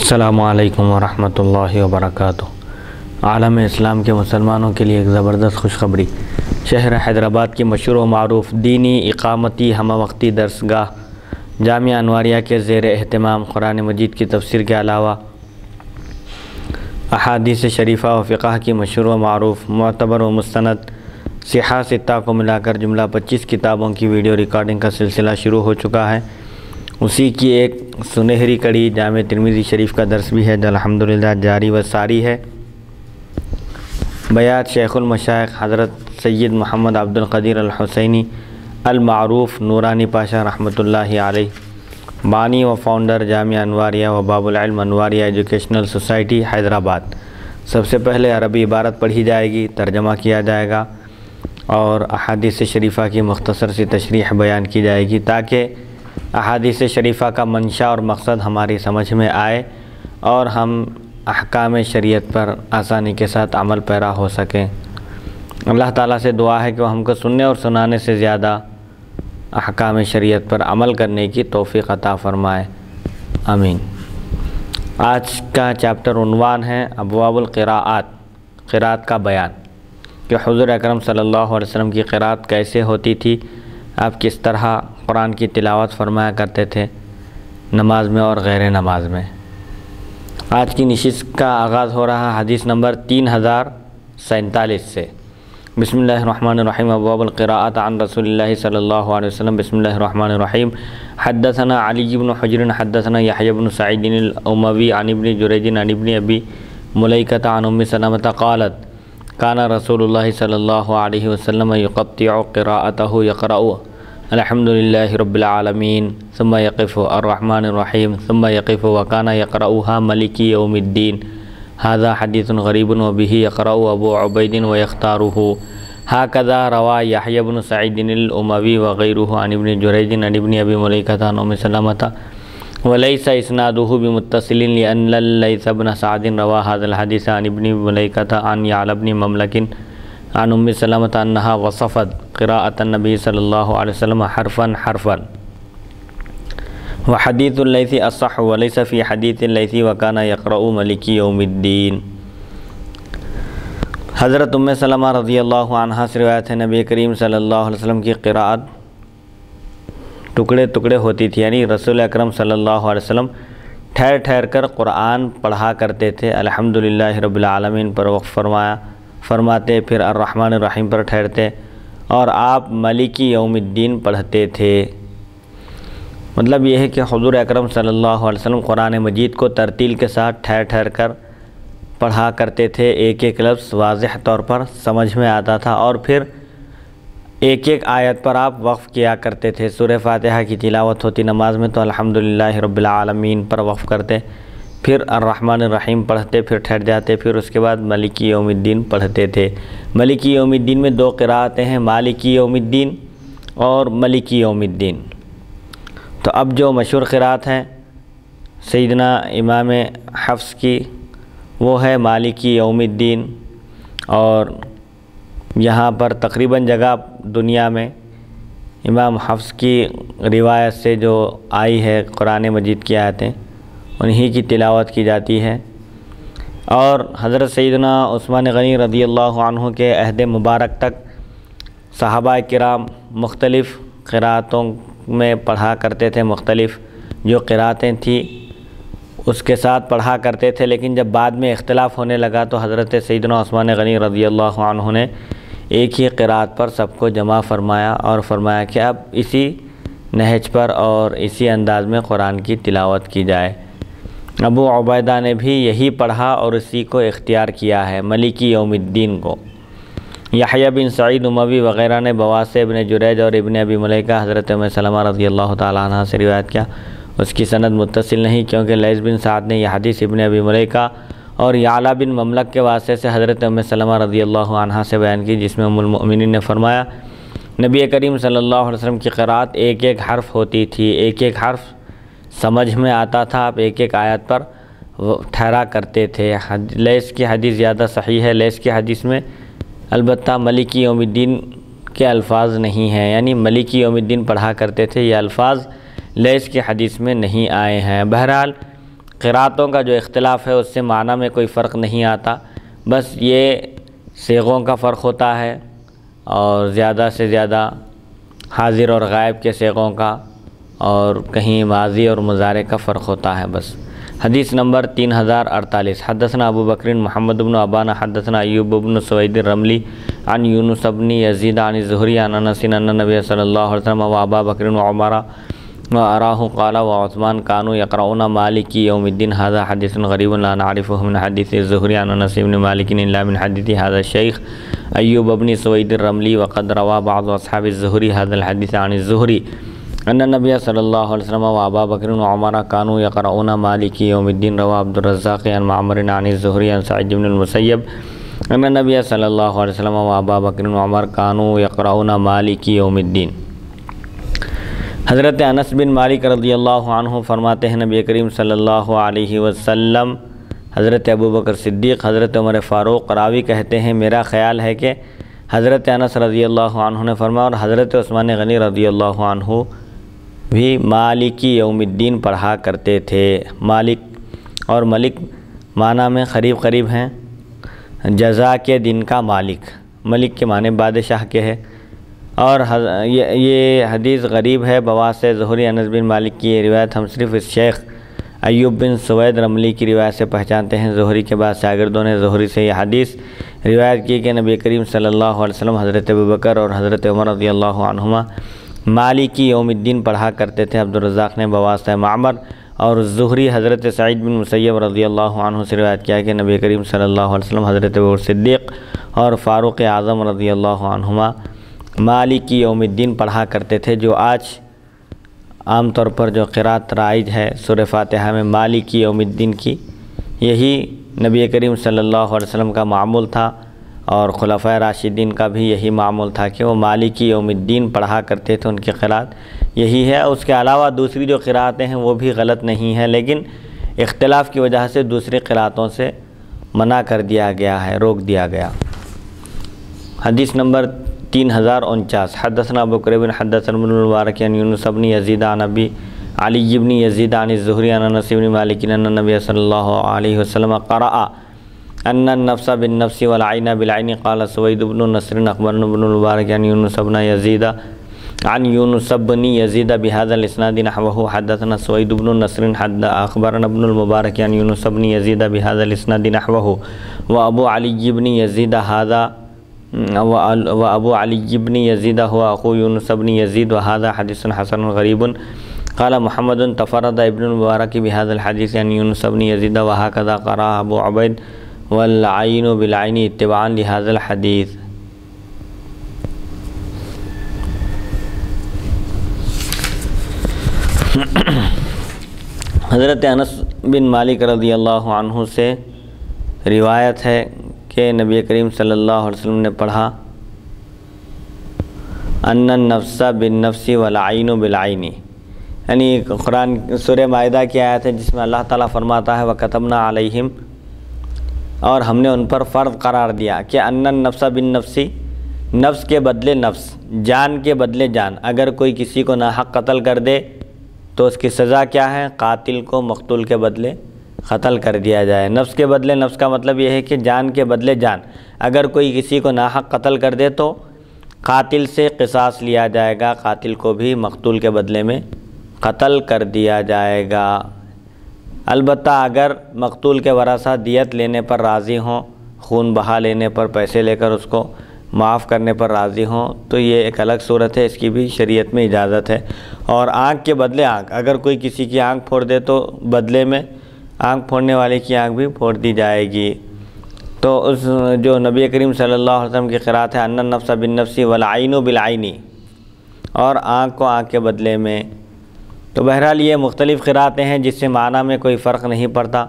السلام علیکم ورحمۃ اللہ وبرکاتہ۔ عالم اسلام کے مسلمانوں کے لیے ایک زبردست خوشخبری۔ شہر حیدرآباد کی مشہور و معروف دینی اقامتی ہمہ وقتی درسگاہ جامعہ انواریہ کے زیر اہتمام قرآن مجید کی تفسیر کے علاوہ احادیث شریفہ و فقہ کی مشہور و معروف معتبر و مستند صحاح ستہ کو ملا کر جملہ 25 کتابوں کی ویڈیو ریکارڈنگ کا سلسلہ شروع ہو چکا ہے۔ اسی کی ایک سنہری کڑی جامع ترمذی شریف کا درس بھی ہے جو الحمدللہ جاری و ساری ہے۔ بیات شیخ المشائخ حضرت سید محمد عبد القدیر الحسینی المعروف نورانی پاشا رحمۃ اللہ علیہ، بانی و فاؤنڈر جامعہ انواریہ و باب العلم انواریہ ایجوکیشنل سوسائٹی حیدرآباد۔ سب سے پہلے عربی عبارت پڑھی جائے گی، ترجمہ کیا جائے گا اور احادیث شریفہ کی مختصر سی تشریح بیان کی جائے گی تاکہ احادیث شریفہ کا منشا اور مقصد ہماری سمجھ میں آئے اور ہم احکام شریعت پر آسانی کے ساتھ عمل پیرا ہو سکیں۔ اللہ تعالیٰ سے دعا ہے کہ وہ ہم کو سننے اور سنانے سے زیادہ احکام شریعت پر عمل کرنے کی توفیق عطا فرمائے، آمین۔ آج کا چیپٹر عنوان ہے ابواب القراءات، قراءت کا بیان، کہ حضور اکرم صلی اللہ علیہ وسلم کی قراءت کیسے ہوتی تھی، آپ کس طرح قرآن کی تلاوت فرمایا کرتے تھے نماز میں اور غیر نماز میں۔ آج کی نشست کا آغاز ہو رہا حدیث نمبر 3047 سے۔ بسم اللہ الرحمن الرحیم۔ ابواب القراءات عن رسول اللہ صلی اللہ علیہ وسلم۔ بسم اللہ الرحمن الرحیم۔ حدثنا علی بن حجر حدثنا یحیی بن سعید الاموی عن ابن جریج عن ابن ابی ملیکۃ عن ام سلمۃ قالت کان رسول اللہ صلی اللہ علیہ وسلم یقطع قراءته یقرأ الحمد للہ رب العالمین ثم یقف الرحمن الرحیم ثم یقف وکان یقرأها ملک یوم الدین۔ هذا حدیث غریب وبه یقرأ ابو عبید ویختارہ۔ هكذا روى یحیی بن سعید الاموی وغیرہ عن ابن جریج عن ابن ابی ملیکۃ عن ام سلمۃ وليس اسناده بمتصل لأن الليث بن سعد روى هذا الحديث عن ابن مليكة عن يعلى بن مملك عن ام سلمة انها وصفت قراءة النبي صلى الله عليه وسلم حرفا حرفا وحديث الليث الصح وليس في حديث الليث وكان يقرأ ملك يوم الدين۔ حضرت ام سلمہ رضی اللہ عنہا سے روایت ہے، نبی کریم صلی اللہ علیہ وسلم کی قراءت ٹکڑے ٹکڑے ہوتی تھی، یعنی رسول اکرم صلی اللہ علیہ وسلم ٹھہر ٹھہر کر قرآن پڑھا کرتے تھے۔ الحمدللہ رب العالمین پر وقف فرماتے، پھر الرحمن الرحیم پر ٹھہرتے اور آپ مالک یوم الدین پڑھتے تھے۔ مطلب یہ ہے کہ حضور اکرم صلی اللہ علیہ وسلم قرآن مجید کو ترتیل کے ساتھ ٹھہر ٹھہر کر پڑھا کرتے تھے، ایک ایک لفظ واضح طور پر سمجھ میں آتا تھا اور پھر ایک ایک آیت پر آپ وقف کیا کرتے تھے۔ سورہ فاتحہ کی تلاوت ہوتی نماز میں تو الحمدللہ رب العالمین پر وقف کرتے، پھر الرحمن الرحیم پڑھتے، پھر ٹھہر جاتے، پھر اس کے بعد مالک یوم الدین پڑھتے تھے۔ مالک یوم الدین میں دو قراءتیں ہیں، مالک یوم الدین اور مالک یوم الدین۔ تو اب جو مشہور قراءت ہے سیدنا امام حفص کی، وہ ہے مالک یوم الدین، اور یہاں پر تقریباً جگہ دنیا میں امام حفص کی روایت سے جو آئی ہے قرآن مجید کی آیتیں انہی کی تلاوت کی جاتی ہے۔ اور حضرت سیدنا عثمان غنی رضی اللہ عنہ کے عہد مبارک تک صحابہ کرام مختلف قراءتوں میں پڑھا کرتے تھے، مختلف جو قراءتیں تھیں اس کے ساتھ پڑھا کرتے تھے، لیکن جب بعد میں اختلاف ہونے لگا تو حضرت سیدنا عثمان غنی رضی اللہ عنہ نے ایک ہی قراءت پر سب کو جمع فرمایا اور فرمایا کہ اب اسی نہج پر اور اسی انداز میں قرآن کی تلاوت کی جائے۔ ابو عبیدہ نے بھی یہی پڑھا اور اسی کو اختیار کیا ہے، مالک یوم الدین کو۔ یحییٰ بن سعید اموی وغیرہ نے بواسطہ ابن جریج اور ابن ابی ملیکہ حضرت ام سلمہ رضی اللہ تعالیٰ عنہ سے روایت کیا۔ اس کی سند متصل نہیں، کیونکہ لیث بن سعد نے یہ حدیث ابن ابی ملیکہ اور یعلیٰ بن مملک کے واسطے سے حضرت ام سلمہ رضی اللہ عنہا سے بیان کی، جس میں ام المؤمنین نے فرمایا نبی کریم صلی اللہ علیہ وسلم کی قراءت ایک ایک حرف ہوتی تھی، ایک ایک حرف سمجھ میں آتا تھا، آپ ایک ایک آیت پر ٹھہرا کرتے تھے۔ لیث کی حدیث زیادہ صحیح ہے، لیث کی حدیث میں البتہ مالک یوم الدین کے الفاظ نہیں ہیں، یعنی مالک یوم الدین پڑھا کرتے تھے، یہ الفاظ لیث کی حدیث میں نہیں آئے ہیں۔ بہرحال قراتوں کا جو اختلاف ہے اس سے معنی میں کوئی فرق نہیں آتا، بس یہ صیغوں کا فرق ہوتا ہے اور زیادہ سے زیادہ حاضر اور غائب کے صیغوں کا، اور کہیں ماضی اور مضارع کا فرق ہوتا ہے بس۔ حدیث نمبر 3048 حدثنا ابو بکر محمد بن ابان حدثنا ایوب بن سوید الرملی عن یونس بن یزید عن الزہری عن انس ان النبی صلی اللہ علیہ وسلم و ابا بکر وعمر واراه قال وعثمان كانوا يقرؤون مالك يوم الدين هذا حديث غريب لا نعرفه من حديث الزهري عن انس بن مالك الا من حديث هذا الشيخ ایوب بن سوید الرملی وقد روى بعض اصحاب الزهري هذا الحديث عن الزهري ان النبي صلی اللہ علیہ وسلم وابا بکر وعمر كانوا يقرؤون مالك يوم الدين روى عبد الرزاق عن معمر عن الزهري عن سعيد بن المسيب ان النبي صلی اللہ علیہ وسلم وابا بکر وعمر كانوا يقرؤون مالك يوم الدين۔ حضرت انس بن مالک رضی اللہ عنہ فرماتے ہیں نبی کریم صلی اللہ علیہ وسلم، حضرت ابو بکر صدیق، حضرت عمر فاروق راوی کہتے ہیں میرا خیال ہے کہ حضرت انس رضی اللہ عنہ نے فرمایا اور حضرت عثمان غنی رضی اللہ عنہ بھی مالکی یوم الدین پڑھا کرتے تھے۔ مالک اور ملک معنی میں قریب قریب ہیں، جزا کے دن کا مالک، ملک کے معنی بادشاہ کے ہے، اور یہ حدیث غریب ہے بواسطہ زہری۔ انس بن مالک کی یہ روایت ہم صرف اس شیخ ایوب بن سوید رملی کی روایت سے پہچانتے ہیں۔ زہری کے بعد شاگردوں نے زہری سے یہ حدیث روایت کی کہ نبی کریم صلی اللہ علیہ وسلم حضرت ابوبکر اور حضرت عمر رضی اللہ عنہما مالکی یوم الدین پڑھا کرتے تھے۔ عبد الرزاق نے بواسطہ معمر اور زہری حضرت سعید بن مسیب رضی اللہ عنہ سے روایت کیا کہ نبی کریم صلی اللہ علیہ وسلم حضرت ابوبکر صدیق اور فاروق اعظم رضی اللہ عنہما مالکی یوم الدین پڑھا کرتے تھے، جو آج عام طور پر جو قرات رائج ہے سورہ فاتحہ میں مالکی یوم الدین کی، یہی نبی کریم صلی اللہ علیہ وسلم کا معمول تھا، اور خلفائے راشدین کا بھی یہی معمول تھا کہ وہ مالکی یوم الدین پڑھا کرتے تھے، ان کی قرات یہی ہے۔ اس کے علاوہ دوسری جو قراتیں ہیں وہ بھی غلط نہیں ہیں، لیکن اختلاف کی وجہ سے دوسری قراتوں سے منع کر دیا گیا ہے، روک دیا گیا۔ حدیث نمبر 3049 حدثنا ابو بکر بن حدثنا ابن المبارک عن یونس بن یزید عن ابی علی بن یزید عن الزہری عن انس بن مالک ان النبی صلی اللہ علیہ وسلم قرأ ان النفس بالنفس والعین بالعین قال سوید بن نصر اخبرنا ابن المبارک عن یونس بن یزید عن یونس بن یزید بهذا الاسناد نحوه حدثنا سوید بن نصر اخبرنا ابن المبارک عن یونس بن یزید بهذا الاسناد نحوه وابو علی بن یزید هذا وابو علی بن یزید هو اخو یونس بن یزید وهذا حدیث حسن غریب قال محمد تفرد ابن المبارک بهذا الحديث عن يونس بن يزيد وهكذا قرأ ابو عبید والعین بالعین اتباعا لهذا الحديث۔ حضرت انس بن مالک رضی اللہ عنہ سے روایت ہے کہ نبی کریم صلی اللہ علیہ وسلم نے پڑھا ان النفس بالنفس والعین بالعین، یعنی قرآن سورہ مائدہ کی آیت ہے جس میں اللہ تعالیٰ فرماتا ہے وَكَتَبْنَا عَلَيْهِمْ، اور ہم نے ان پر فرض قرار دیا کہ ان النفس بالنفس، نفس کے بدلے نفس، جان کے بدلے جان، اگر کوئی کسی کو ناحق قتل کر دے تو اس کی سزا کیا ہے؟ قاتل کو مقتول کے بدلے قتل کر دیا جائے۔ نفس کے بدلے نفس کا مطلب یہ ہے کہ جان کے بدلے جان، اگر کوئی کسی کو ناحق قتل کر دے تو قاتل سے قصاص لیا جائے گا، قاتل کو بھی مقتول کے بدلے میں قتل کر دیا جائے گا۔ البتہ اگر مقتول کے ورثہ دیت لینے پر راضی ہوں، خون بہا لینے پر، پیسے لے کر اس کو معاف کرنے پر راضی ہوں تو یہ ایک الگ صورت ہے، اس کی بھی شریعت میں اجازت ہے۔ اور آنکھ کے بدلے آنکھ، اگر کوئی کسی کی آنکھ پھوڑ دے تو بدلے میں آنکھ پھوڑنے والے کی آنکھ بھی پھوڑ دی جائے گی۔ تو اس جو نبی کریم صلی اللہ علیہ وسلم کی قرات ہے ان النفس بالنفس والعین بالعین، اور آنکھ کو آنکھ کے بدلے میں، تو بہرحال یہ مختلف قراتیں ہیں جس سے معنی میں کوئی فرق نہیں پڑتا۔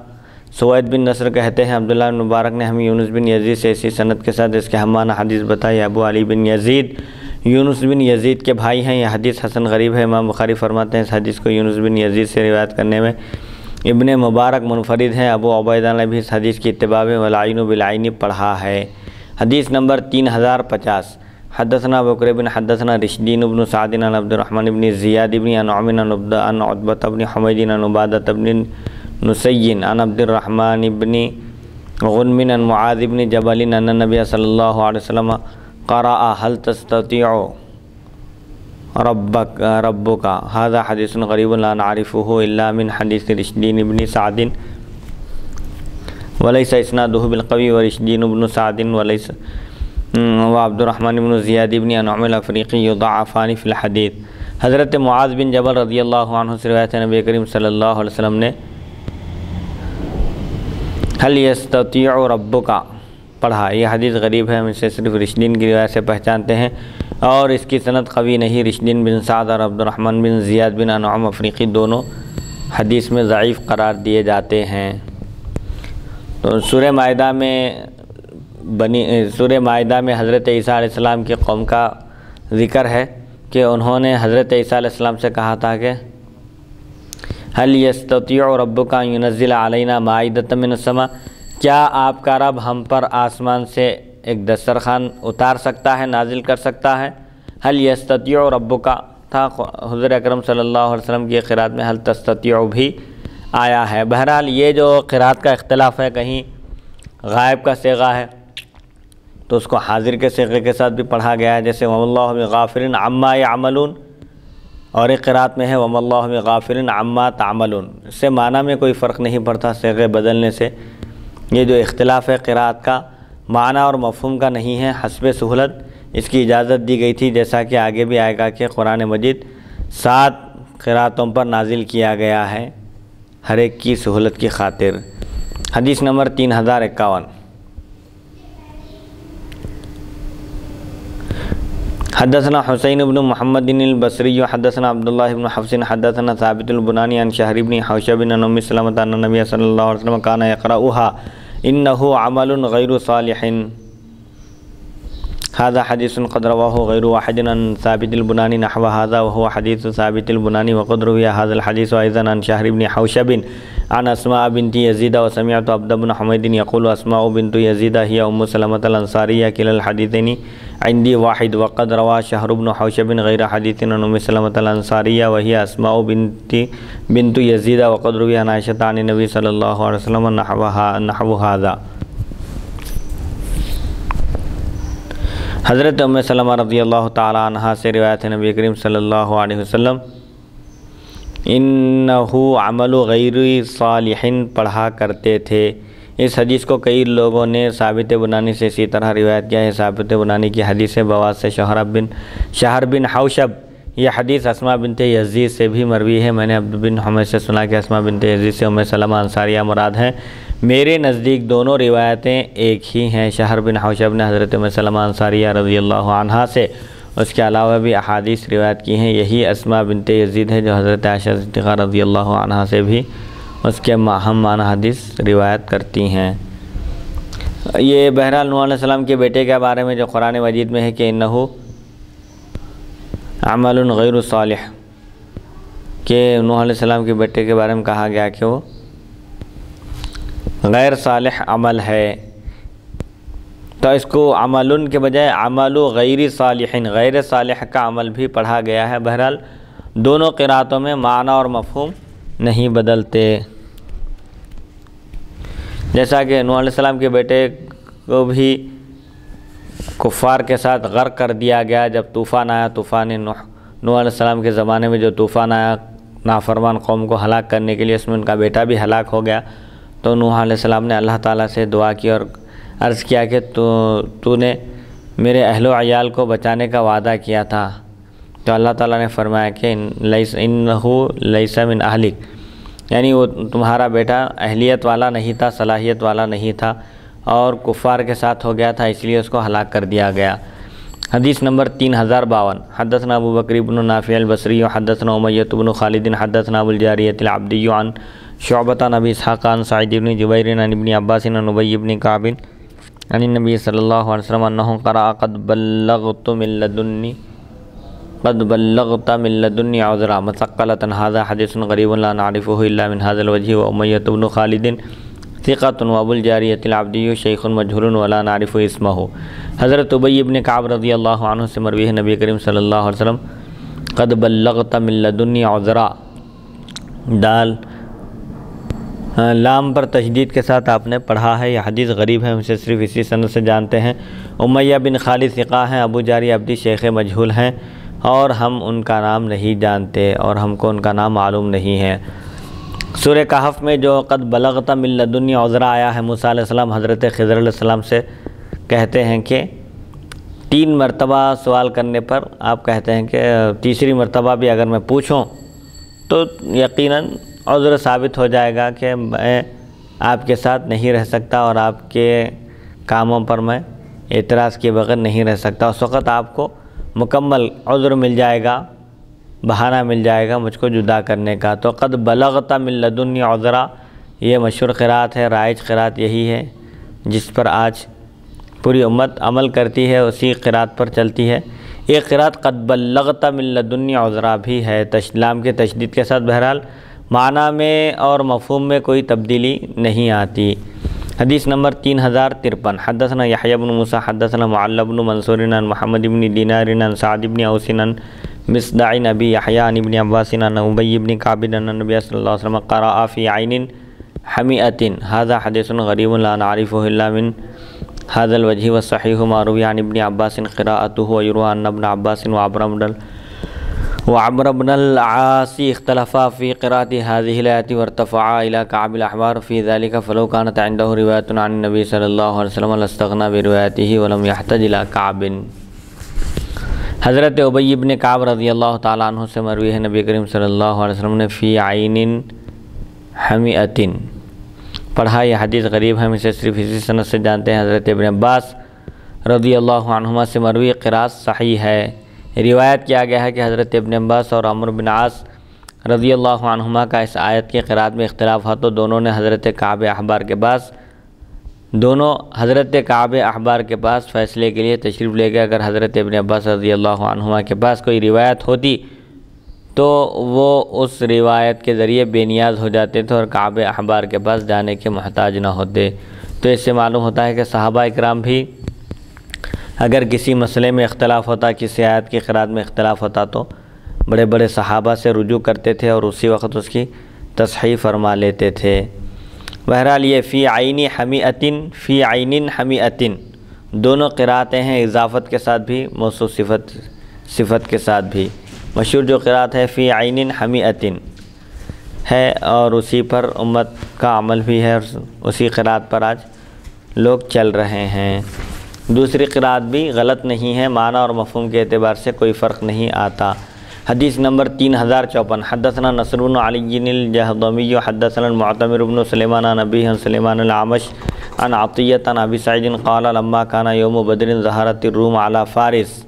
سوید بن نصر کہتے ہیں عبداللہ بن مبارک نے ہمیں یونس بن یزید سے اسی سند کے ساتھ اس کے ہم معنی حدیث بتائی۔ ابو علی بن یزید یونس بن یزید کے بھائی ہیں، یہ حدیث حسن غریب ہے۔ امام بخاری فرماتے ہیں اس حدیث کو یونس بن یزید سے روایت کرنے میں ابن مبارک منفرد ہیں۔ ابو عبیدہ نے بھی اس حدیث کی اتباع میں والعین بالعین پڑھا ہے۔ حدیث نمبر 3050 حدثنا ابو بکر بن حدثنا رشدین بن سعد عن عبد الرحمن بن زیاد بن عن عمر عن عتبہ بن حمید عن عبادہ بن نسي عن عبد الرحمن بن غنم عن معاذ بن جبل أن النبي صلى الله عليه وسلم قرأ هل تستطيع ربك. هذا حديث غريب لا نعرفه إلا من حديث رشدين بن سعد وليس إسناده بالقوي، ورشدين بن سعد وليس وعبد الرحمن بن زیاد بن انعم الافریقی یضعفان فی الحدیث. حضرت معاذ بن جبل رضی اللہ عنہ سے روایت ہے نبی کریم صلی اللہ علیہ وسلم نے هل یستطیع ربک پڑھا. یہ حدیث غریب ہے، ہم اسے صرف رشدین کی روایت سے پہچانتے ہیں اور اس کی سند قوی نہیں. رشدین بن سعد اور عبد الرحمن بن زیاد بن انعم افریقی دونوں حدیث میں ضعیف قرار دیے جاتے ہیں. تو سورہ مائدہ میں حضرت عیسیٰ علیہ السلام کی قوم کا ذکر ہے کہ انہوں نے حضرت عیسیٰ علیہ السلام سے کہا تھا کہ هل یستطیع ربک ان ینزل علینا مائدۃ من السماء، کیا آپ کا رب ہم پر آسمان سے ایک دسترخوان اتار سکتا ہے، نازل کر سکتا ہے. هل یستطیع ربک تھا، حضور اکرم صلی اللہ علیہ وسلم کی قرات میں هل تستطیع بھی آیا ہے. بہرحال یہ جو قرات کا اختلاف ہے، کہیں غائب کا صیغہ ہے تو اس کو حاضر کے صیغے کے ساتھ بھی پڑھا گیا ہے، جیسے وَمَا اللَّهُ بِغَافِلٍ عَمَّا يَعْمَلُونَ، اور ایک قرات میں ہے وَمَا اللَّهُ بِغَافِلٍ عَمَّا تَعْمَلُونَ. اس سے معنی میں کوئی فرق نہیں پڑتا صیغے بدلنے سے. یہ جو اختلاف ہے قرات کا معنی اور مفہوم کا نہیں ہے، حسب سہولت اس کی اجازت دی گئی تھی، جیسا کہ آگے بھی آئے گا کہ قرآن مجید 7 قراتوں پر نازل کیا گیا ہے ہر ایک کی سہولت کی خاطر. حدیث نمبر 3051. حدثنا حسین بن محمد البصری حدثنا عبداللہ بن حفص حدثنا ثابت البنانی عن شہر بن حوشب عن ام سلمۃ ان النبی صلی اللہ علیہ وسلم کان یقرؤها انه عمل غیر صالح. هذا حدیث قد رواه غیر واحد عن ثابت البنانی نحو هذا وهو حدیث ثابت البنانی وقد روی هذا الحديث ايضا عن شهر بن حوشب عن اسماء بنت يزيد وسمعت عبد بن حميد يقول اسماء بنت يزيد هي ام سلمة الانصارية كلا الحديثين عندي واحد وقد روى شهر بن حوشب غير حديث عن ام سلمة الانصارية وهي اسماء بنت يزيد وقد روي عن عائشة عن النبي صلى الله عليه وسلم نحو هذا. حضرت ام سلمہ رضی اللہ تعالی عنہ سے روایت ہے نبی کریم صلی اللہ علیہ وسلم انہو عمل غیر صالح پڑھا کرتے تھے. اس حدیث کو کئی لوگوں نے ثابت بنانی سے اسی طرح روایت کیا ہے. ثابت بنانی کی حدیث ہے بواس سے شہر بن حوشب. یہ حدیث اسماء بنت یزید سے بھی مروی ہے. میں نے عبد بن حمید سے سنا کہ اسماء بنت یزید سے ام سلمہ انصاریہ مراد ہیں. میرے نزدیک دونوں روایتیں ایک ہی ہیں. شہر بن حوشب نے حضرت ام سلمہ انصاریہ رضی اللہ عنہا سے اس کے علاوہ بھی احادیث روایت کی ہیں. یہی اسماء بنت یزید ہے جو حضرت عائشہ صدیقہ رضی اللہ عنہا سے بھی اس کے ہم معنی حدیث روایت کرتی ہیں. یہ بہرحال نوح علیہ السلام کے بیٹے کے بارے میں جو قرآن مجید میں ہے کہ انہو عمل غیر صالح، کہ نوح علیہ السلام کے بیٹے کے بارے میں کہا گیا کہ وہ غیر صالح عمل ہے، تو اس کو عمل کے بجائے عمل غیر صالح، غیر صالح کا عمل بھی پڑھا گیا ہے. بہرحال دونوں قراتوں میں معنی اور مفہوم نہیں بدلتے. جیسا کہ نوح علیہ السلام کے بیٹے کو بھی کفار کے ساتھ غرق کر دیا گیا جب طوفان آیا. طوفان نوح علیہ السلام کے زمانے میں جو طوفان آیا نافرمان قوم کو ہلاک کرنے کے لیے، اس میں ان کا بیٹا بھی ہلاک ہو گیا. تو نوح علیہ السلام نے اللہ تعالیٰ سے دعا کی اور عرض کیا کہ تو نے میرے اہل و عیال کو بچانے کا وعدہ کیا تھا. تو اللہ تعالیٰ نے فرمایا کہ انہو لیس من اہلک، یعنی وہ تمہارا بیٹا اہلیت والا نہیں تھا، صلاحیت والا نہیں تھا اور کفار کے ساتھ ہو گیا تھا، اس لیے اس کو ہلاک کر دیا گیا. حدیث نمبر 3052. حدثنا ابو بکر بن نافع البصری حدثنا امیۃ بن خالد حدثنا ابو الجاریۃ العبدی عن شعبۃ عن ابی اسحاق عن سعید بن جبیر عن ابن عباس عن ابی بن کعب عن النبی صلی اللہ علیہ وسلم انہ قرأ قد بلغت من لدنی عذرا مثقلۃ. هذا حدیث غریب لا نعرفه الا من هذا الوجه وامیۃ بن خالد ثقۃ وابو الجاریۃ العبدی شیخ مجہول ولا نعرف اسمہ. حضرت ابی بن کعب رضی اللہ عنہ سے مروی ہے نبی کریم صلی اللہ علیہ وسلم قد بلغت من لدنی عذرا، دال لام پر تشدید کے ساتھ آپ نے پڑھا ہے، یہ حدیث غریب ہے، ہم سے صرف اسی سند سے جانتے ہیں۔ امیہ بن خالد ثقہ ہیں، ابو جاری عبدی شیخ مجہول ہیں، اور ہم ان کا نام نہیں جانتے اور ہم کو ان کا نام معلوم نہیں ہے۔ سورہ کہف میں جو قد بلغت من لدنی عذرا آیا ہے، موسیٰ علیہ السلام حضرت خضر علیہ السلام سے کہتے ہیں کہ 3 مرتبہ سوال کرنے پر آپ کہتے ہیں کہ تیسری مرتبہ بھی اگر میں پوچھوں تو یقیناً عذر ثابت ہو جائے گا کہ میں آپ کے ساتھ نہیں رہ سکتا اور آپ کے کاموں پر میں اعتراض کیے بغیر نہیں رہ سکتا۔ اس وقت آپ کو مکمل عذر مل جائے گا، بہانہ مل جائے گا مجھ کو جدا کرنے کا۔ تو قد بلغت من لدنی عذرا، یہ مشہور قرأت ہے، رائج قرأت یہی ہے جس پر آج پوری امت عمل کرتی ہے، اسی قرأت پر چلتی ہے۔ ایک قرأت قد بلغت من لدنی عذرا بھی ہے، لام کے تشدید کے ساتھ، بہرحال معنی میں اور مفہوم میں کوئی تبدیلی نہیں آتی۔ حدیث نمبر 3053، حدثنا یحییٰ بن موسیٰ حدثنا معل بن منصور عن محمد بن دینار عن سعد بن اوس عن مصدع ابی یحییٰ عن ابن عباس عن ابی بن کعب ان النبی صلی اللہ علیہ وسلم قرأ فی عین حمیۃ، ھذا حدیث غریب لا نعرفہ الا من هذا الوجه والصحيح ما روي عن ابن عباس قراءته ويروى أن ابن عباس وعمر بن العاص اختلفا في قراءة هذه الآية وارتفعا إلى كعب الأحبار في ذلك، فلو كانت عنده رواية عن النبي صلى الله عليه وسلم لاستغنى بروايته ولم يحتج إلى كعب۔ حضرت ابی بن کعب رضی اللہ تعالیٰ عنہ سے مروی ہے، نبی کریم صلی اللہ علیہ وسلم نے فی عین حمیۃ پڑھا، یہ حدیث غریب ہے، ہم اسے صرف اسی سند سے جانتے ہیں۔ حضرت ابن عباس رضی اللہ عنہما سے مروی قرأت صحیح ہے۔ روایت کیا گیا ہے کہ حضرت ابن عباس اور عمرو بن عاص رضی اللہ عنہما کا اس آیت کی قرأت میں اختلاف ہوا تو دونوں حضرت کعب احبار کے پاس فیصلے کے لیے تشریف لے گئے۔ اگر حضرت ابن عباس رضی اللہ عنہما کے پاس کوئی روایت ہوتی تو وہ اس روایت کے ذریعے بے نیاز ہو جاتے تھے اور کعب احبار کے پاس جانے کے محتاج نہ ہوتے۔ تو اس سے معلوم ہوتا ہے کہ صحابہ اکرام بھی اگر کسی مسئلے میں اختلاف ہوتا، کسی آیت کی قرأت میں اختلاف ہوتا تو بڑے بڑے صحابہ سے رجوع کرتے تھے اور اسی وقت اس کی تصحیح فرما لیتے تھے۔ بہرحال یہ فی عین حمیۃ دونوں قرأتیں ہیں، اضافت کے ساتھ بھی، موصوف صفت کے ساتھ بھی۔ مشہور جو قرأت ہے فی عین حمیۃ ہے اور اسی پر امت کا عمل بھی ہے اور اسی قرأت پر آج لوگ چل رہے ہیں۔ دوسری قرأت بھی غلط نہیں ہے، معنی اور مفہوم کے اعتبار سے کوئی فرق نہیں آتا۔ حدیث نمبر 3054، حدثنا نصر بن علی الجہضمی حدثنا المعتمر بن سلیمان عن ابی عن سلیمان الأعمش عن عطیۃ عن ابی سعید قال لما كان یوم بدر ظہرت الروم على فارس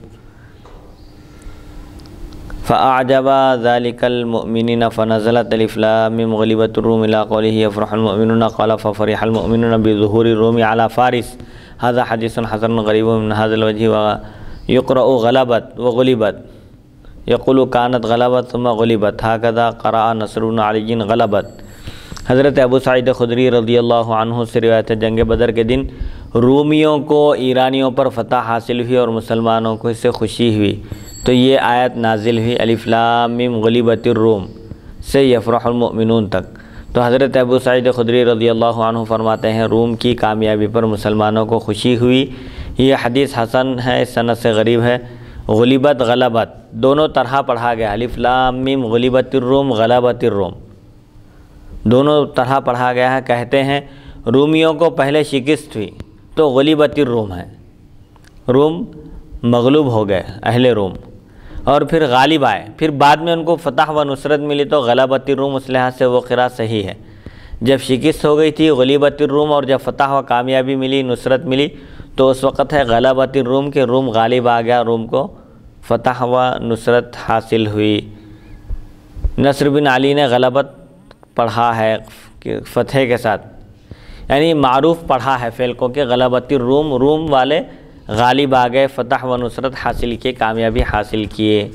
فأعجب ذلك المؤمنين فنزلت الف لام میم غلبت الروم الى قوله يفرح المؤمنون قال ففرح المؤمنون بظهور الروم على فارس، هذا حديث حسن غريب من هذا الوجه ويقرأ غلبت وغلبت، يقول كانت غلبت ثم غلبت، هكذا قرأ نصر بن علی غلبت۔ حضرت ابو سعید خدری رضی اللہ عنہ سے روایت ہے، جنگ بدر کے دن رومیوں کو ایرانیوں پر فتح حاصل ہوئی اور مسلمانوں کو اس سے خوشی ہوئی تو یہ آیت نازل ہوئی الف لام میم غلبت الروم سے یفرح المؤمنون تک۔ تو حضرت ابو سعید خدری رضی اللہ عنہ فرماتے ہیں روم کی کامیابی پر مسلمانوں کو خوشی ہوئی۔ یہ حدیث حسن ہے، اس سند سے غریب ہے۔ غلبت غلبت دونوں طرح پڑھا گیا، الف لام میم غلبت الروم غلبت الروم دونوں طرح پڑھا گیا ہے۔ کہتے ہیں رومیوں کو پہلے شکست ہوئی تو غلبت الروم ہے، روم مغلوب ہو گئے اہل روم، اور پھر غالب آئے، پھر بعد میں ان کو فتح و نصرت ملی تو غلبت الروم، اس لحاظ سے وہ قرأت صحیح ہے۔ جب شکست ہو گئی تھی غلبت الروم اور جب فتح و کامیابی ملی، نصرت ملی تو اس وقت ہے غلبت الروم کہ روم غالب آ گیا، روم کو فتح و نصرت حاصل ہوئی۔ نصر بن علی نے غلبت پڑھا ہے کہ فتح کے ساتھ، یعنی معروف پڑھا ہے فعل کو کہ غلبت الروم، روم والے غالب آ گئے، فتح و نصرت حاصل کیے، کامیابی حاصل کیے۔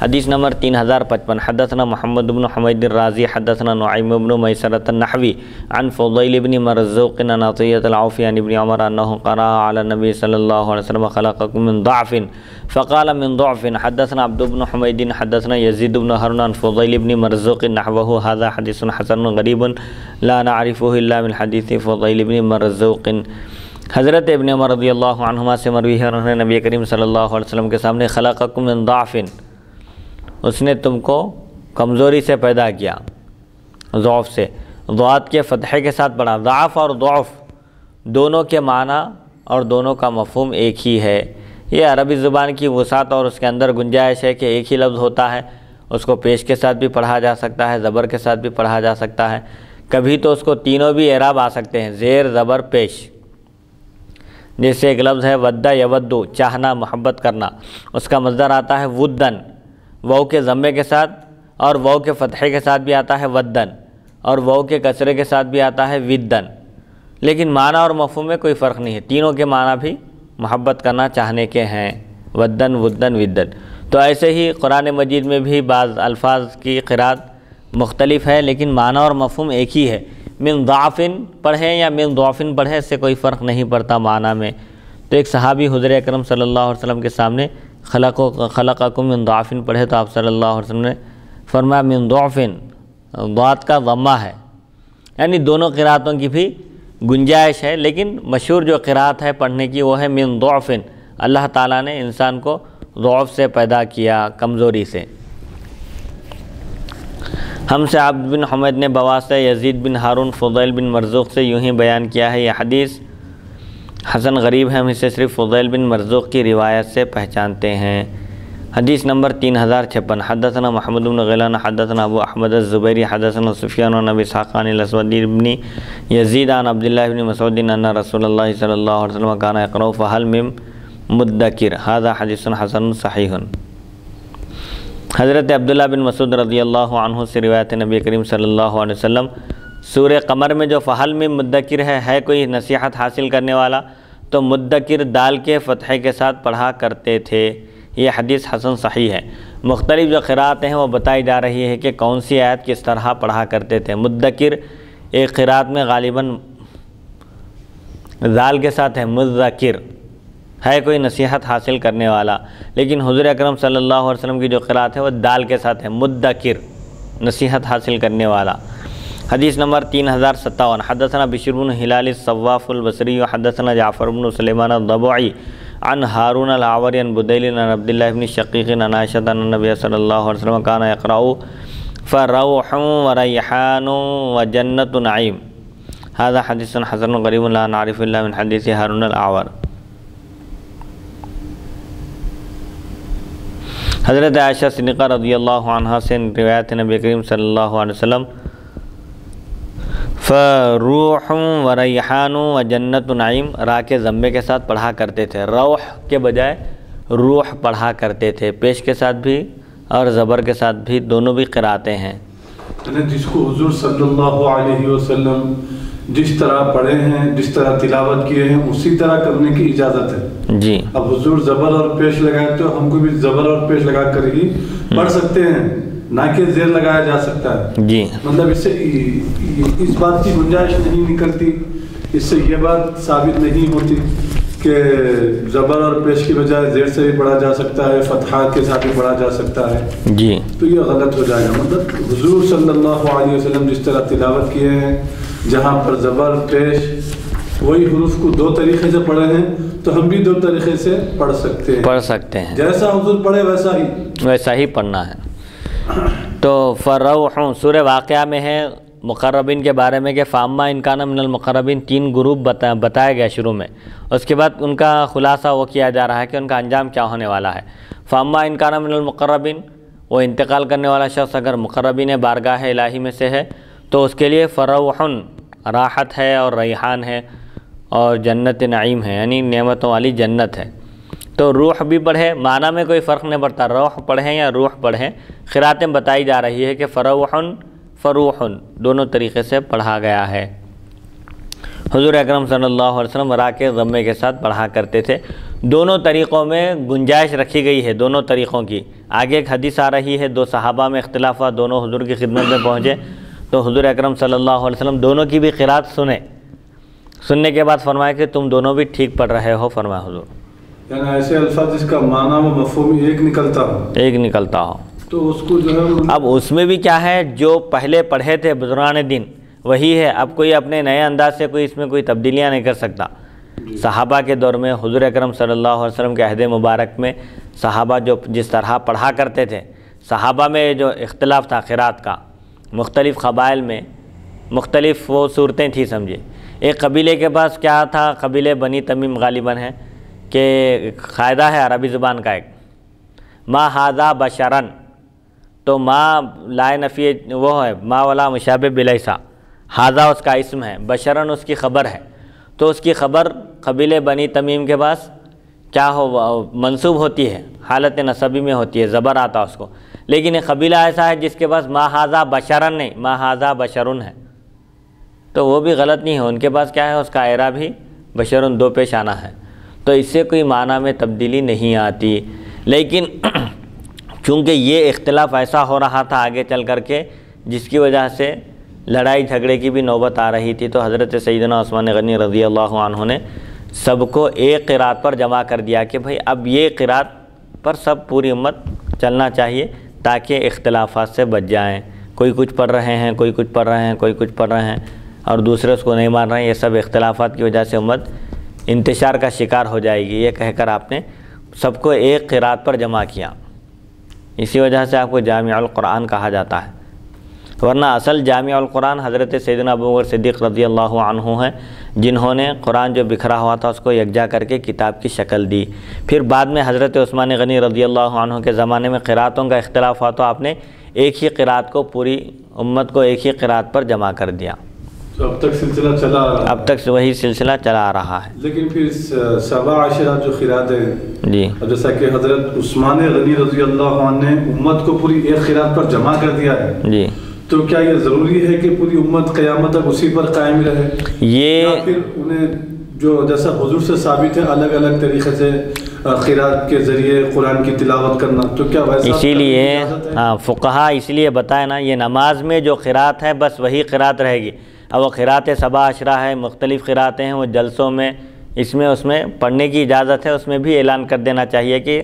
حدیث نمبر 3055 حدثنا محمد بن حمید الرازی حدثنا نعیم بن میسرۃ النحوی عن فضیل بن مرزوق عن عطیۃ العوفی عن ابن عمر انه قرأ على النبي صلی اللہ علیہ وسلم خلقكم من ضعف فقال من ضعف حدثنا عبد بن حمید حدثنا یزید بن ہارون عن فضیل بن مرزوق نحوه هذا حدیث حسن غریب لا نعرفه الا من حدیث فضیل بن مرزوق۔ حضرت ابن عمر رضی اللہ عنہما سے مروی ہے، انہوں نے نبی کریم صلی اللہ علیہ وسلم کے سامنے خلقکم من ضعف، اس نے تم کو کمزوری سے پیدا کیا، ضعف سے، ضاد کے فتحے کے ساتھ پڑھا۔ ضعف اور ضعف دونوں کے معنی اور دونوں کا مفہوم ایک ہی ہے۔ یہ عربی زبان کی وسعت اور اس کے اندر گنجائش ہے کہ ایک ہی لفظ ہوتا ہے، اس کو پیش کے ساتھ بھی پڑھا جا سکتا ہے، زبر کے ساتھ بھی پڑھا جا سکتا ہے، کبھی تو اس کو تینوں بھی اعراب آ سکتے ہیں، زیر زبر پیش۔ جیسے ایک لفظ ہے ودّا یودّو، چاہنا، محبت کرنا، اس کا مصدر آتا ہے ودن، واو کے ضمے کے ساتھ اور واو کے فتحے کے ساتھ بھی آتا ہے ودن، اور واو کے کسرے کے ساتھ بھی آتا ہے ودن، لیکن معنی اور مفہوم میں کوئی فرق نہیں ہے، تینوں کے معنی بھی محبت کرنا، چاہنے کے ہیں، ودن، ودن، ودن۔ تو ایسے ہی قرآن مجید میں بھی بعض الفاظ کی قرات مختلف ہے لیکن معنی اور مفہوم ایک ہی ہے۔ من ضعفن پڑھیں یا من ضعفن پڑھیں، اس سے کوئی فرق نہیں پڑتا معنی میں۔ تو ایک صحابی حضور اکرم صلی اللہ علیہ وسلم کے سامنے خلقکم من ضعفن پڑھے تو آپ صلی اللہ علیہ وسلم نے فرمایا من ضعفن، ضاد کا ضمہ ہے، یعنی دونوں قراتوں کی بھی گنجائش ہے، لیکن مشہور جو قرات ہے پڑھنے کی وہ ہے من ضعفن۔ اللہ تعالیٰ نے انسان کو ضعف سے پیدا کیا، کمزوری سے۔ ہم سے عبد بن حمید نے بواسطہ یزید بن ہارون فضیل بن مرزوق سے یوں ہی بیان کیا ہے، یہ حدیث حسن غریب ہے، ہم اسے صرف فضیل بن مرزوق کی روایت سے پہچانتے ہیں۔ حدیث نمبر 3056 حدثنا محمد بن غیلان حدثنا ابو احمد الزبیری حدثنا سفیان عن ابی اسحاق عن الاسود بن یزید عن عبداللہ بن مسعود ان رسول اللہ صلی اللہ علیہ وسلم کان یقرأ فہل من مدکر، ھذا حدیث حسن صحیح۔ حضرت عبداللہ بن مسعود رضی اللہ عنہ سے روایت نبی کریم صلی اللہ علیہ وسلم سورہ قمر میں جو فہل میں مدکر ہے کوئی نصیحت حاصل کرنے والا، تو مدکر دال کے فتحے کے ساتھ پڑھا کرتے تھے۔ یہ حدیث حسن صحیح ہے۔ مختلف جو قرات ہیں وہ بتائی جا رہی ہے کہ کون سی آیت کس طرح پڑھا کرتے تھے۔ مدکر ایک قرات میں غالباً دال کے ساتھ ہے، مذکر ہے کوئی نصیحت حاصل کرنے والا، لیکن حضور اکرم صلی اللہ علیہ وسلم کی جو قرات ہے وہ دال کے ساتھ ہے، مدکر، نصیحت حاصل کرنے والا۔ حدیث نمبر 3057 حدثنا بشر بن ہلال الصواف البصری حدثنا جعفر بن سلیمان الضبعی عن ہارون العوری عن بدیل عن عبداللہ بن شقیق عن عائشہ ان النبی صلی اللہ علیہ وسلم کان یقرأ فروح وریحان وجنت نعیم، ھذا حدیث حسن غریب لا نعرف الا من حدیث ہارون العور۔ حضرت عائشہ صدیقہ رضی اللہ عنہ سے روایت نبی کریم صلی اللہ علیہ وسلم فروح و ریحان و جنت نعیم را کے ضمے کے ساتھ پڑھا کرتے تھے، روح کے بجائے روح پڑھا کرتے تھے، پیش کے ساتھ بھی اور زبر کے ساتھ بھی، دونوں بھی قراتیں ہیں۔ جس کو حضور صلی اللہ علیہ وسلم جس طرح پڑھے ہیں، جس طرح تلاوت کیے ہیں، اسی طرح کرنے کی اجازت ہے۔ جی اب حضور زبر اور پیش لگائے تو ہم کو بھی زبر اور پیش لگا کر ہی پڑھ سکتے ہیں، نہ کہ زیر لگایا جا سکتا ہے۔ جی مطلب اس سے اس بات کی گنجائش نہیں نکلتی، اس سے یہ بات ثابت نہیں ہوتی کہ زبر اور پیش کی بجائے زیر سے بھی پڑھا جا سکتا ہے، فتحات کے ساتھ بھی پڑھا جا سکتا ہے۔ جی تو یہ غلط ہو جائے گا۔ مطلب حضور صلی اللہ علیہ وسلم جس طرح تلاوت کیے ہیں، جہاں پر زبر پیش وہی حروف کو دو طریقے سے پڑھے ہیں، تو ہم بھی دو طریقے سے پڑھ سکتے ہیں، جیسا حضور پڑھے ویسا ہی پڑھنا ہے۔ تو فروح سورہ واقعہ میں ہے مقربین کے بارے میں کہ فاما ان کان من المقربین، 3 گروپ بتایا گیا شروع میں، اس کے بعد ان کا خلاصہ وہ کیا جا رہا ہے کہ ان کا انجام کیا ہونے والا ہے۔ فاما ان کان من المقربین، وہ انتقال کرنے والا شخص اگر مقربین بارگاہ الہی میں سے ہے تو اس کے لیے فروح راحت ہے اور ریحان ہے اور جنت نعیم ہے، یعنی نعمتوں والی جنت ہے۔ تو روح بھی پڑھے، معنی میں کوئی فرق نہیں پڑتا، روح پڑھیں یا روح پڑھیں، قراتیں بتائی جا رہی ہے کہ فروح دونوں طریقے سے پڑھا گیا ہے۔ حضور اکرم صلی اللہ علیہ وسلم را کے ضمے کے ساتھ پڑھا کرتے تھے۔ دونوں طریقوں میں گنجائش رکھی گئی ہے، دونوں طریقوں کی، آگے ایک حدیث آ رہی ہے، دو صحابہ میں اختلاف ہوا، دونوں حضور کی خدمت میں پہنچے تو حضور اکرم صلی اللہ علیہ وسلم دونوں کی بھی قرات سننے کے بعد فرمایا کہ تم دونوں بھی ٹھیک پڑھ رہے ہو، فرمایا حضور، یعنی ایسے الفاظ جس کا معنی و مفہوم ایک نکلتا ہو تو اس کو جو ہے اب اس میں بھی کیا ہے، جو پہلے پڑھے تھے بزرگان دین وہی ہے، اب کوئی اپنے نئے انداز سے کوئی اس میں کوئی تبدیلیاں نہیں کر سکتا۔ صحابہ کے دور میں حضور اکرم صلی اللہ علیہ وسلم کے عہد مبارک میں صحابہ جو جس طرح پڑھا کرتے تھے، صحابہ میں جو اختلاف تھا قرات کا، مختلف قبائل میں مختلف وہ صورتیں تھیں، سمجھے۔ ایک قبیلے کے پاس کیا تھا، قبیلے بنی تمیم غالباً ہے کہ قاعدہ ہے عربی زبان کا ایک، ما ھذا بشرن، تو ما لا نفی وہ ہے، ما ولا مشابہ بلیسا، ھذا اس کا اسم ہے، بشرن اس کی خبر ہے، تو اس کی خبر قبیلے بنی تمیم کے پاس کیا ہو منسوب ہوتی ہے، حالت نسبی میں ہوتی ہے، زبر آتا اس کو، لیکن ایک قبیلہ ایسا ہے جس کے پاس ما ھذا بشرن نہیں، ما ھذا بشرن ہے، تو وہ بھی غلط نہیں ہے، ان کے پاس کیا ہے، اس کا اعراب بھی بشرن دو پیش آنا ہے، تو اس سے کوئی معنی میں تبدیلی نہیں آتی۔ لیکن چونکہ یہ اختلاف ایسا ہو رہا تھا آگے چل کر کے جس کی وجہ سے لڑائی جھگڑے کی بھی نوبت آ رہی تھی، تو حضرت سیدنا عثمان غنی رضی اللہ عنہ نے سب کو ایک قرات پر جمع کر دیا کہ بھئی اب یہ قرات پر سب پوری امت چلنا چاہیے تاکہ اختلافات سے بچ جائیں، کوئی کچھ پڑھ رہے ہیں، کوئی کچھ پڑھ رہے ہیں، کوئی کچھ پڑھ رہے ہیں اور دوسرے اس کو نہیں مان رہے ہیں، یہ سب اختلافات کی وجہ سے امت انتشار کا شکار ہو جائے گی، یہ کہہ کر آپ نے سب کو ایک قرات پر جمع کیا، اسی وجہ سے آپ کو جامع القرآن کہا جاتا ہے، ورنہ اصل جامع القرآن حضرت سیدنا ابوبکر صدیق رضی اللہ عنہ ہیں، جنہوں نے قرآن جو بکھرا ہوا تھا اس کو یکجا کر کے کتاب کی شکل دی۔ پھر بعد میں حضرت عثمان غنی رضی اللہ عنہ کے زمانے میں قراتوں کا اختلاف ہوا تو آپ نے ایک ہی قرات کو پوری امت کو ایک ہی قرات پر جمع کر دیا، تو اب تک سلسلہ چلا آ رہا ہے، اب تک وہی سلسلہ چلا آ رہا ہے۔ لیکن پھر 17 جو قرات ہیں، جی، جیسا کہ حضرت عثمان غنی رضی اللہ عنہ نے امت کو پوری ایک قرات پر جمع کر دیا ہے، جی، تو کیا یہ ضروری ہے کہ پوری امت قیامت تک اسی پر قائم رہے، یہ یا پھر انہیں جو جیسا حضور سے ثابت ہے الگ الگ طریقے سے قرات کے ذریعے قرآن کی تلاوت کرنا، تو کیا ویسا اسی لیے فقہا اس لیے بتائے نا، یہ نماز میں جو قرات ہے بس وہی قرات رہے گی، اب وہ قرات 17 ہے، مختلف قراتیں ہیں، وہ جلسوں میں اس میں پڑھنے کی اجازت ہے، اس میں بھی اعلان کر دینا چاہیے کہ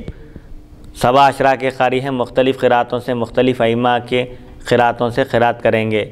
17 کے قاری ہیں، مختلف قراتوں سے مختلف ائمہ کے قراتوں سے قرات کریں گے،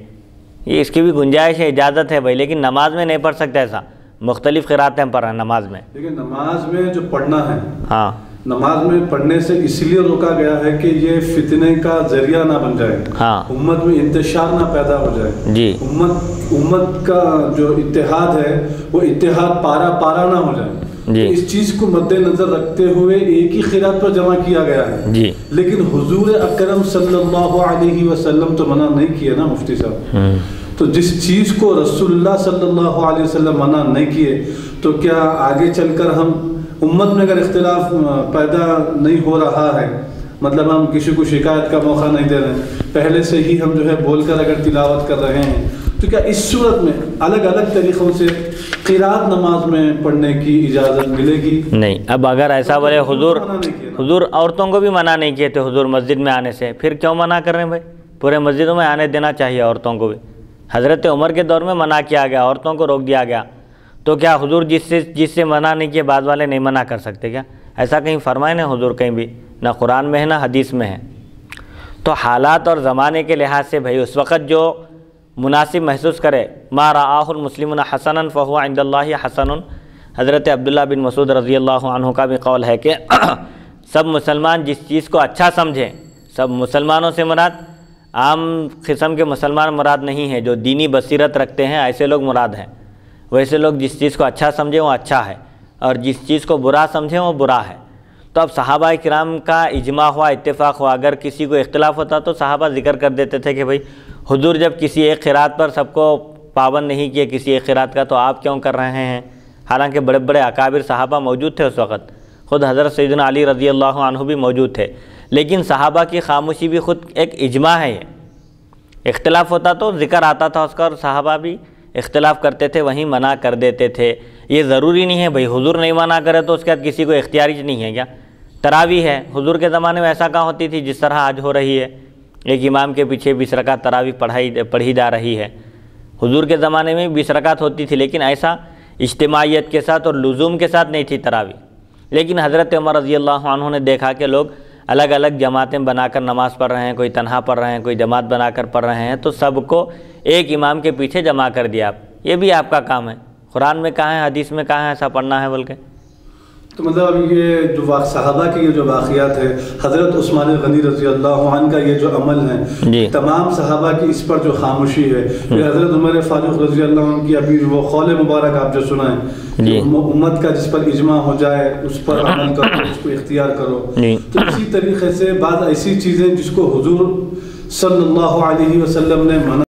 یہ اس کی بھی گنجائش ہے، اجازت ہے بھائی، لیکن نماز میں نہیں پڑھ سکتے ایسا، مختلف قراتیں پڑھ رہے ہیں نماز میں، لیکن نماز میں جو پڑھنا ہے، ہاں نماز میں پڑھنے سے اس لیے روکا گیا ہے کہ یہ فتنے کا ذریعہ نہ بن جائے، ہاں، امت میں انتشار نہ پیدا ہو جائے، جی، امت کا جو اتحاد ہے وہ اتحاد پارا نہ ہو جائے، جی، اس چیز کو مد نظر رکھتے ہوئے ایک ہی قرات پر جمع کیا گیا ہے، جی، لیکن حضور اکرم صلی اللہ علیہ وسلم تو منع نہیں کیے نا مفتی صاحب، تو جس چیز کو رسول اللہ صلی اللہ علیہ وسلم منع نہیں کیے تو کیا آگے چل کر ہم امت میں اگر اختلاف پیدا نہیں ہو رہا ہے، مطلب ہم کسی کو شکایت کا موقع نہیں دے رہے ہیں، پہلے سے ہی ہم جو ہے بول کر اگر تلاوت کر رہے ہیں، تو کیا اس صورت میں الگ الگ طریقوں سے قرات نماز میں پڑھنے کی اجازت ملے گی؟ نہیں، اب اگر ایسا بولے حضور عورتوں کو بھی منع نہیں کیے تھے حضور مسجد میں آنے سے، پھر کیوں منع کر رہے ہیں بھائی؟ پورے مسجدوں میں آنے دینا چاہیے عورتوں کو بھی، حضرت عمر کے دور میں منع کیا گیا، عورتوں کو روک دیا گیا، تو کیا حضور جس سے منع نہیں کیے بعد والے نہیں منع کر سکتے کیا؟ ایسا کہیں فرمائے نہ حضور، کہیں بھی نہ قرآن میں ہے نہ حدیث میں ہے۔ تو حالات اور زمانے کے لحاظ سے بھائی اس وقت جو مناسب محسوس کرے، ما رآہ المسلمون حسنا فہو عند اللہ حسن، حضرت عبداللہ بن مسعود رضی اللہ عنہ کا بھی قول ہے کہ سب مسلمان جس چیز کو اچھا سمجھیں، سب مسلمانوں سے مراد عام قسم کے مسلمان مراد نہیں ہے، جو دینی بصیرت رکھتے ہیں ایسے لوگ مراد ہیں، ویسے لوگ جس چیز کو اچھا سمجھیں وہ اچھا ہے اور جس چیز کو برا سمجھیں وہ برا ہے۔ تو اب صحابہ کرام کا اجماع ہوا، اتفاق ہوا، اگر کسی کو اختلاف ہوتا تو صحابہ ذکر کر دیتے تھے کہ بھئی حضور جب کسی ایک قرات پر سب کو پابند نہیں کیے کسی ایک قرات کا، تو آپ کیوں کر رہے ہیں؟ حالانکہ بڑے بڑے اکابر صحابہ موجود تھے اس وقت، خود حضرت سیدنا علی رضی اللہ عنہ بھی موجود تھے، لیکن صحابہ کی خاموشی بھی خود ایک اجماع ہے، یہ اختلاف ہوتا تو ذکر آتا تھا اس کا، اور صحابہ بھی اختلاف کرتے تھے وہیں منع کر دیتے تھے۔ یہ ضروری نہیں ہے بھئی حضور نہیں منع کرے تو اس کے بعد کسی کو اختیاری نہیں ہے کیا؟ تراویح ہے، حضور کے زمانے میں ایسا کہاں ہوتی تھی جس طرح آج ہو رہی ہے، ایک امام کے پیچھے 20 رکعت تراویح پڑھی جا رہی ہے۔ حضور کے زمانے میں 20 رکعت ہوتی تھی، لیکن ایسا اجتماعیت کے ساتھ اور لزوم کے ساتھ نہیں تھی تراویح۔ لیکن حضرت عمر رضی اللہ عنہ نے دیکھا کہ لوگ الگ الگ جماعتیں بنا کر نماز پڑھ رہے ہیں، کوئی تنہا پڑھ رہے ہیں، کوئی جماعت بنا کر پڑھ رہے ہیں، تو سب کو ایک امام کے پیچھے جمع کر دیا۔ یہ بھی آپ کا کام ہے، قرآن میں کہاں ہے، حدیث میں کہاں ہے ایسا پڑھنا ہے بلکہ؟ تو مطلب اب یہ جو صحابہ کے یہ جو واقعات ہے، حضرت عثمان غنی رضی اللہ عنہ کا یہ جو عمل ہے، تمام صحابہ کی اس پر جو خاموشی ہے، یہ حضرت عمر فاروق رضی اللہ عنہ کی ابھی وہ قول مبارک آپ جو سنائیں، امت کا جس پر اجماع ہو جائے اس پر عمل کرو، اس کو اختیار کرو، تو اسی طریقے سے بعض ایسی چیزیں جس کو حضور صلی اللہ علیہ وسلم نے منع